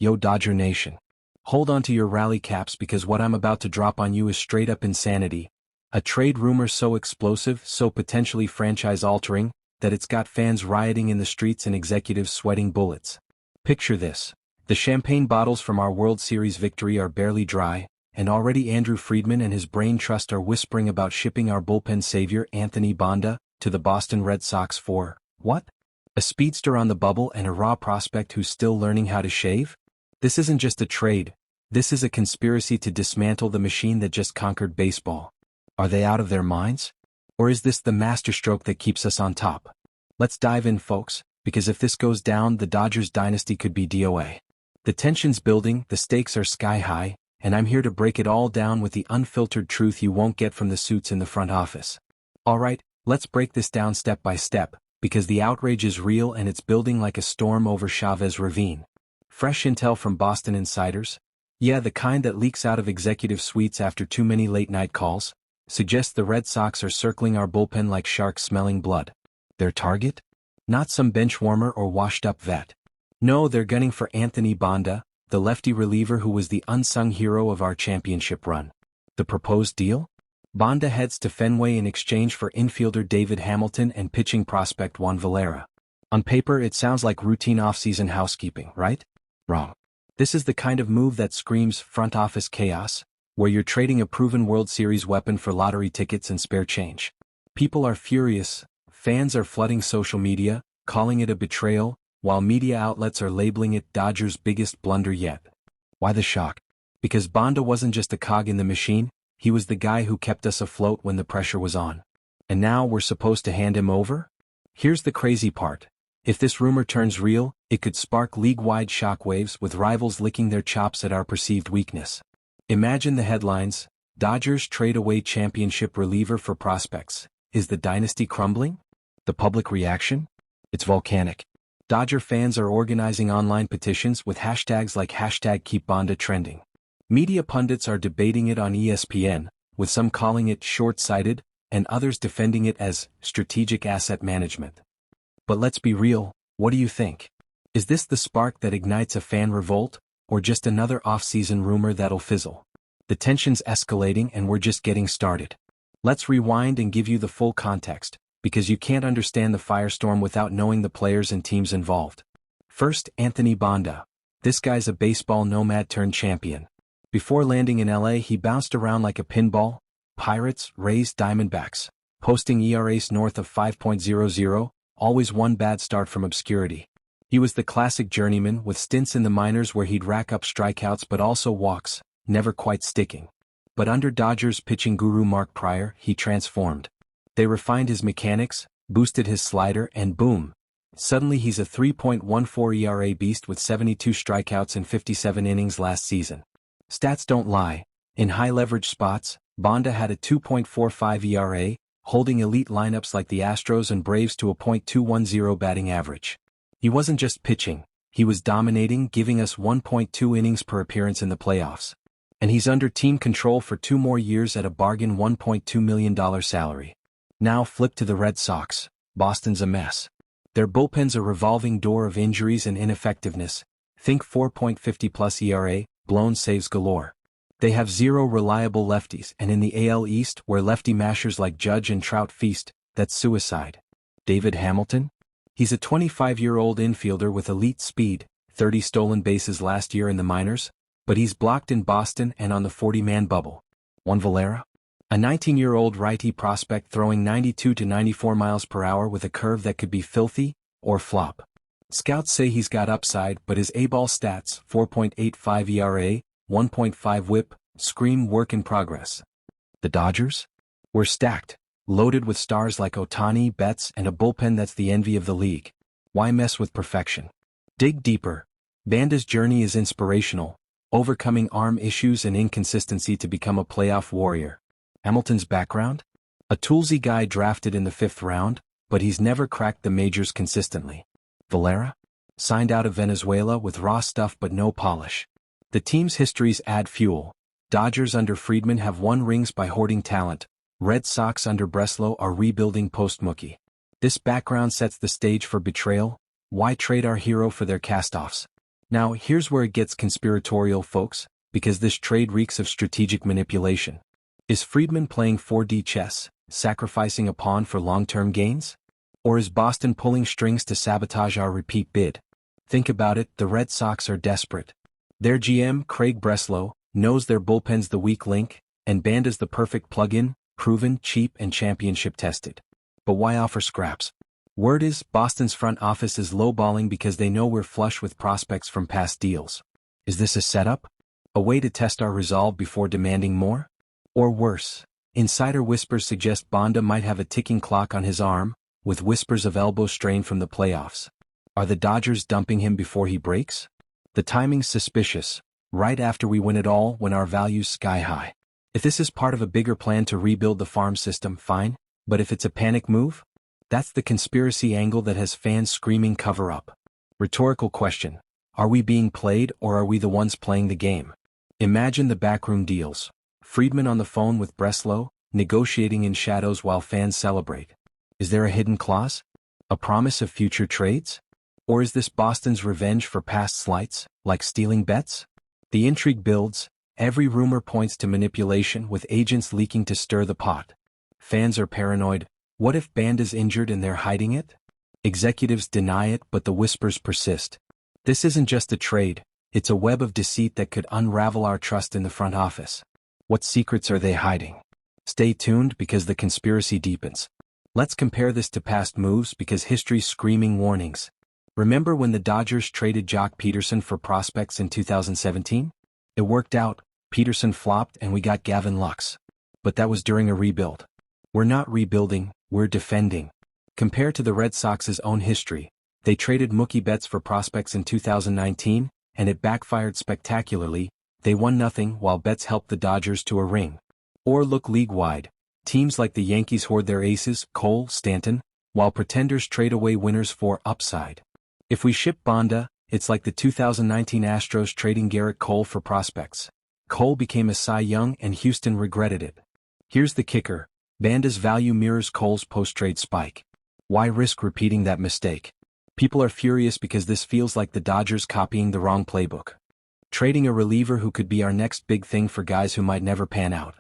Yo Dodger Nation. Hold on to your rally caps because what I'm about to drop on you is straight up insanity. A trade rumor so explosive, so potentially franchise-altering, that it's got fans rioting in the streets and executives sweating bullets. Picture this. The champagne bottles from our World Series victory are barely dry, and already Andrew Friedman and his brain trust are whispering about shipping our bullpen savior Anthony Banda to the Boston Red Sox for, what? A speedster on the bubble and a raw prospect who's still learning how to shave? This isn't just a trade. This is a conspiracy to dismantle the machine that just conquered baseball. Are they out of their minds? Or is this the masterstroke that keeps us on top? Let's dive in, folks, because if this goes down, the Dodgers dynasty could be DOA. The tension's building, the stakes are sky high, and I'm here to break it all down with the unfiltered truth you won't get from the suits in the front office. Alright, let's break this down step by step, because the outrage is real and it's building like a storm over Chavez Ravine. Fresh intel from Boston insiders? Yeah, the kind that leaks out of executive suites after too many late-night calls, suggests the Red Sox are circling our bullpen like sharks smelling blood. Their target? Not some bench warmer or washed-up vet. No, they're gunning for Anthony Banda, the lefty reliever who was the unsung hero of our championship run. The proposed deal? Banda heads to Fenway in exchange for infielder David Hamilton and pitching prospect Juan Valera. On paper, it sounds like routine off-season housekeeping, right? Wrong. This is the kind of move that screams front office chaos, where you're trading a proven World Series weapon for lottery tickets and spare change. People are furious, fans are flooding social media, calling it a betrayal, while media outlets are labeling it Dodgers' biggest blunder yet. Why the shock? Because Banda wasn't just a cog in the machine, he was the guy who kept us afloat when the pressure was on. And now we're supposed to hand him over? Here's the crazy part. If this rumor turns real, it could spark league-wide shockwaves with rivals licking their chops at our perceived weakness. Imagine the headlines: Dodgers trade away championship reliever for prospects. Is the dynasty crumbling? The public reaction? It's volcanic. Dodger fans are organizing online petitions with hashtags like #KeepBanda trending. Media pundits are debating it on ESPN, with some calling it short-sighted, and others defending it as strategic asset management. But let's be real, what do you think? Is this the spark that ignites a fan revolt, or just another off-season rumor that'll fizzle? The tension's escalating and we're just getting started. Let's rewind and give you the full context, because you can't understand the firestorm without knowing the players and teams involved. First, Anthony Banda. This guy's a baseball nomad turned champion. Before landing in LA, he bounced around like a pinball: Pirates, Rays, Diamondbacks, posting ERAs north of 5.00, always one bad start from obscurity. He was the classic journeyman with stints in the minors where he'd rack up strikeouts but also walks, never quite sticking. But under Dodgers pitching guru Mark Prior, he transformed. They refined his mechanics, boosted his slider, and boom! Suddenly he's a 3.14 ERA beast with 72 strikeouts in 57 innings last season. Stats don't lie. In high-leverage spots, Banda had a 2.45 ERA, holding elite lineups like the Astros and Braves to a .210 batting average. He wasn't just pitching, he was dominating, giving us 1.2 innings per appearance in the playoffs. And he's under team control for 2 more years at a bargain $1.2 million salary. Now flip to the Red Sox. Boston's a mess. Their bullpen's a revolving door of injuries and ineffectiveness. Think 4.50+ ERA, blown saves galore. They have 0 reliable lefties, and in the AL East, where lefty mashers like Judge and Trout feast, that's suicide. David Hamilton? He's a 25-year-old infielder with elite speed, 30 stolen bases last year in the minors, but he's blocked in Boston and on the 40-man bubble. Juan Valera? A 19-year-old righty prospect throwing 92 to 94 miles per hour with a curve that could be filthy or flop. Scouts say he's got upside, but his A-ball stats, 4.85 ERA, 1.5 whip, scream work in progress. The Dodgers? We're stacked, loaded with stars like Ohtani, Betts, and a bullpen that's the envy of the league. Why mess with perfection? Dig deeper. Banda's journey is inspirational, overcoming arm issues and inconsistency to become a playoff warrior. Hamilton's background? A toolsy guy drafted in the 5th round, but he's never cracked the majors consistently. Valera? Signed out of Venezuela with raw stuff but no polish. The team's histories add fuel. Dodgers under Friedman have won rings by hoarding talent. Red Sox under Breslow are rebuilding post-Mookie. This background sets the stage for betrayal. Why trade our hero for their cast-offs? Now, here's where it gets conspiratorial, folks, because this trade reeks of strategic manipulation. Is Friedman playing 4D chess, sacrificing a pawn for long-term gains? Or is Boston pulling strings to sabotage our repeat bid? Think about it, the Red Sox are desperate. Their GM, Craig Breslow, knows their bullpen's the weak link, and Banda's the perfect plug-in, proven, cheap, and championship-tested. But why offer scraps? Word is, Boston's front office is lowballing because they know we're flush with prospects from past deals. Is this a setup? A way to test our resolve before demanding more? Or worse, insider whispers suggest Banda might have a ticking clock on his arm, with whispers of elbow strain from the playoffs. Are the Dodgers dumping him before he breaks? The timing's suspicious, right after we win it all when our value's sky high. If this is part of a bigger plan to rebuild the farm system, fine, but if it's a panic move? That's the conspiracy angle that has fans screaming cover up. Rhetorical question. Are we being played or are we the ones playing the game? Imagine the backroom deals. Friedman on the phone with Breslow, negotiating in shadows while fans celebrate. Is there a hidden clause? A promise of future trades? Or is this Boston's revenge for past slights, like stealing bets? The intrigue builds, every rumor points to manipulation with agents leaking to stir the pot. Fans are paranoid. What if Banda's injured and they're hiding it? Executives deny it, but the whispers persist. This isn't just a trade, it's a web of deceit that could unravel our trust in the front office. What secrets are they hiding? Stay tuned because the conspiracy deepens. Let's compare this to past moves because history's screaming warnings. Remember when the Dodgers traded Jock Peterson for prospects in 2017? It worked out, Peterson flopped and we got Gavin Lux. But that was during a rebuild. We're not rebuilding, we're defending. Compared to the Red Sox's own history, they traded Mookie Betts for prospects in 2019, and it backfired spectacularly. They won nothing while Betts helped the Dodgers to a ring. Or look league-wide. Teams like the Yankees hoard their aces, Cole, Stanton, while pretenders trade away winners for upside. If we ship Banda, it's like the 2019 Astros trading Garrett Cole for prospects. Cole became a Cy Young and Houston regretted it. Here's the kicker. Banda's value mirrors Cole's post-trade spike. Why risk repeating that mistake? People are furious because this feels like the Dodgers copying the wrong playbook. Trading a reliever who could be our next big thing for guys who might never pan out.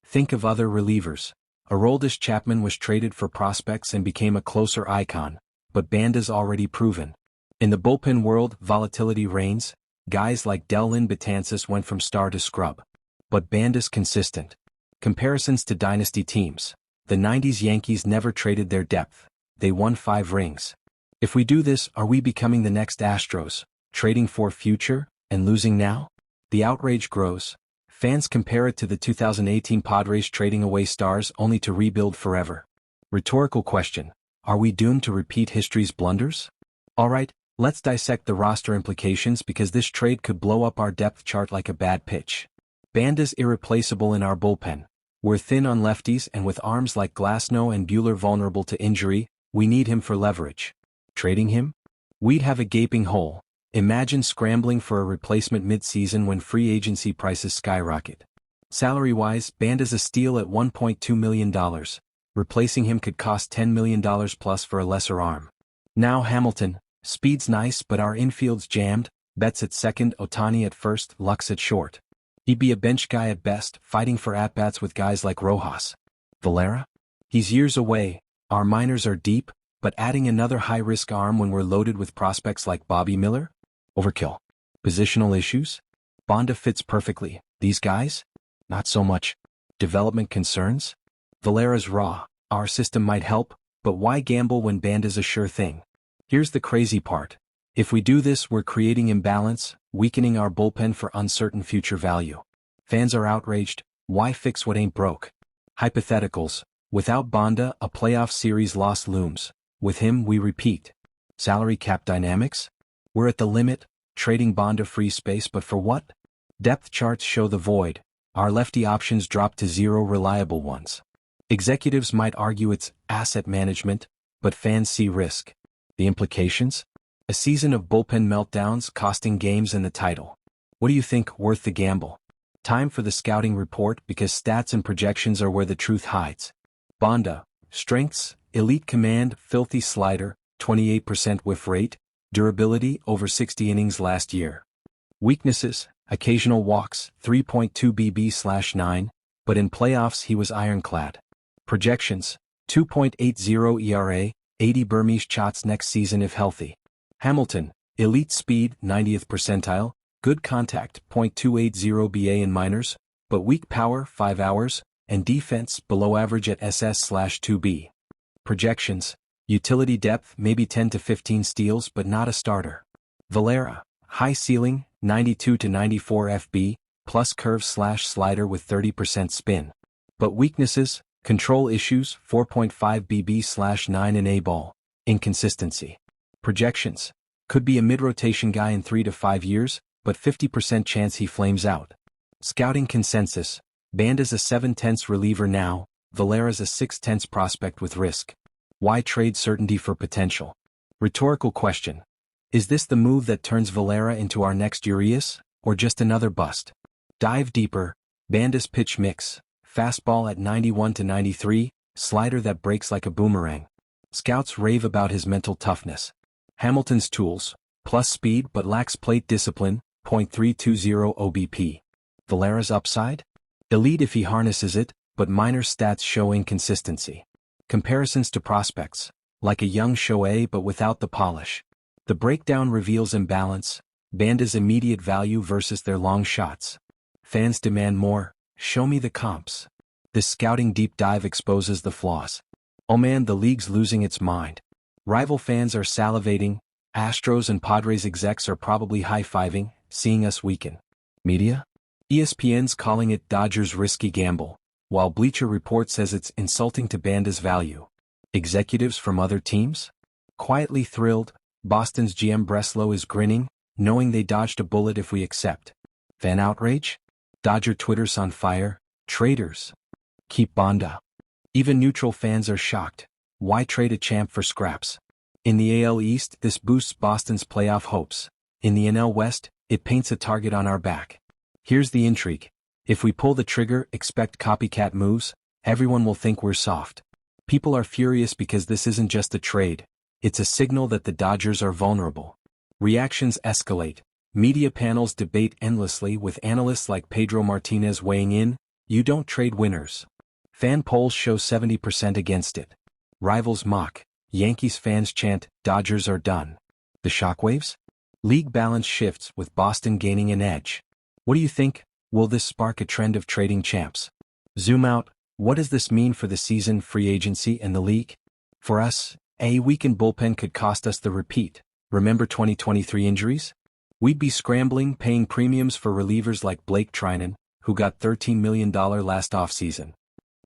Think of other relievers. Aroldis Chapman was traded for prospects and became a closer icon, but Banda's already proven. In the bullpen world, volatility reigns. Guys like Delin Betances went from star to scrub. But Banda's consistent. Comparisons to dynasty teams. The 90s Yankees never traded their depth. They won 5 rings. If we do this, are we becoming the next Astros, trading for future, and losing now? The outrage grows. Fans compare it to the 2018 Padres trading away stars only to rebuild forever. Rhetorical question. Are we doomed to repeat history's blunders? Alright, let's dissect the roster implications because this trade could blow up our depth chart like a bad pitch. Banda's irreplaceable in our bullpen. We're thin on lefties and with arms like Glasnow and Buehler vulnerable to injury, we need him for leverage. Trading him? We'd have a gaping hole. Imagine scrambling for a replacement mid-season when free agency prices skyrocket. Salary-wise, Banda's a steal at $1.2 million. Replacing him could cost $10 million plus for a lesser arm. Now Hamilton. Speed's nice but our infield's jammed, Betts at second, Ohtani at first, Lux at short. He'd be a bench guy at best, fighting for at-bats with guys like Rojas. Valera? He's years away, our minors are deep, but adding another high-risk arm when we're loaded with prospects like Bobby Miller? Overkill. Positional issues? Banda fits perfectly. These guys? Not so much. Development concerns? Valera's raw. Our system might help, but why gamble when Banda's a sure thing? Here's the crazy part. If we do this, we're creating imbalance, weakening our bullpen for uncertain future value. Fans are outraged. Why fix what ain't broke? Hypotheticals. Without Banda, a playoff series loss looms. With him, we repeat. Salary cap dynamics? We're at the limit, trading Banda free space, but for what? Depth charts show the void. Our lefty options drop to 0 reliable ones. Executives might argue it's asset management, but fans see risk. The implications? A season of bullpen meltdowns costing games and the title. What do you think worth the gamble? Time for the scouting report because stats and projections are where the truth hides. Banda, strengths, elite command, filthy slider, 28% whiff rate, Durability, over 60 innings last year. Weaknesses, occasional walks, 3.2 BB/9, but in playoffs he was ironclad. Projections, 2.80 ERA, 80 Burmese shots next season if healthy. Hamilton, elite speed, 90th percentile, good contact, .280 BA in minors, but weak power, 5 hours, and defense, below average at SS/2B. Projections, utility depth, maybe 10 to 15 steals but not a starter. Valera, high ceiling, 92 to 94 FB, plus curve/slider with 30% spin. But weaknesses, control issues, 4.5 BB/9 in A-ball, inconsistency. Projections, could be a mid-rotation guy in 3 to 5 years, but 50% chance he flames out. Scouting consensus, Banda's a 7/10 reliever now, Valera's a 6/10 prospect with risk. Why trade certainty for potential? Rhetorical question. Is this the move that turns Valera into our next Urias, or just another bust? Dive deeper, Banda's pitch mix, fastball at 91 to 93, slider that breaks like a boomerang. Scouts rave about his mental toughness. Hamilton's tools, plus speed but lacks plate discipline, .320 OBP. Valera's upside? Elite if he harnesses it, but minor stats show inconsistency. Comparisons to prospects, like a young Shohei but without the polish. The breakdown reveals imbalance, Banda's immediate value versus their long shots. Fans demand more, show me the comps. This scouting deep dive exposes the flaws. Oh man, the league's losing its mind. Rival fans are salivating, Astros and Padres execs are probably high-fiving, seeing us weaken. Media? ESPN's calling it Dodgers' risky gamble, while Bleacher Report says it's insulting to Banda's value. Executives from other teams? Quietly thrilled, Boston's GM Breslow is grinning, knowing they dodged a bullet if we accept. Fan outrage? Dodger Twitter's on fire, traitors. Keep Banda. Even neutral fans are shocked. Why trade a champ for scraps? In the AL East, this boosts Boston's playoff hopes. In the NL West, it paints a target on our back. Here's the intrigue. If we pull the trigger, expect copycat moves, everyone will think we're soft. People are furious because this isn't just a trade. It's a signal that the Dodgers are vulnerable. Reactions escalate. Media panels debate endlessly with analysts like Pedro Martinez weighing in, you don't trade winners. Fan polls show 70% against it. Rivals mock. Yankees fans chant, Dodgers are done. The shockwaves? League balance shifts with Boston gaining an edge. What do you think? Will this spark a trend of trading champs? Zoom out. What does this mean for the season, free agency, and the league? For us, a weakened bullpen could cost us the repeat. Remember 2023 injuries? We'd be scrambling, paying premiums for relievers like Blake Trinan, who got $13 million last offseason.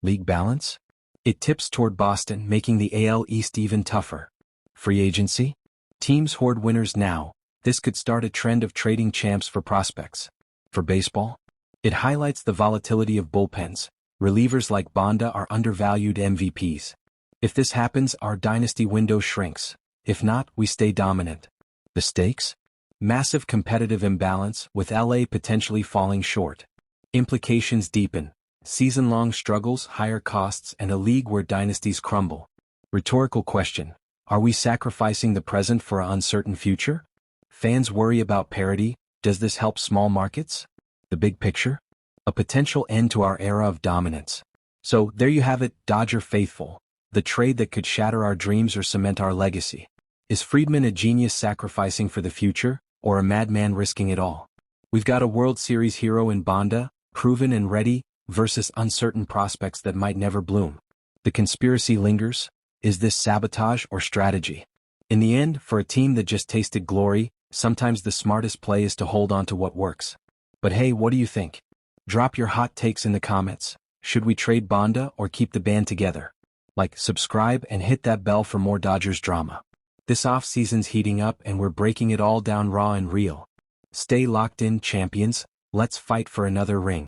League balance? It tips toward Boston, making the AL East even tougher. Free agency? Teams hoard winners now. This could start a trend of trading champs for prospects. For baseball? It highlights the volatility of bullpens. Relievers like Banda are undervalued MVPs. If this happens, our dynasty window shrinks. If not, we stay dominant. The stakes? Massive competitive imbalance, with LA potentially falling short. Implications deepen. Season-long struggles, higher costs, and a league where dynasties crumble. Rhetorical question. Are we sacrificing the present for an uncertain future? Fans worry about parity. Does this help small markets? The big picture? A potential end to our era of dominance. So, there you have it, Dodger faithful. The trade that could shatter our dreams or cement our legacy. Is Friedman a genius sacrificing for the future, or a madman risking it all? We've got a World Series hero in Banda, proven and ready, versus uncertain prospects that might never bloom. The conspiracy lingers. Is this sabotage or strategy? In the end, for a team that just tasted glory, sometimes the smartest play is to hold on to what works. But hey, what do you think? Drop your hot takes in the comments. Should we trade Banda or keep the band together? Like, subscribe, and hit that bell for more Dodgers drama. This off-season's heating up and we're breaking it all down raw and real. Stay locked in, champions. Let's fight for another ring.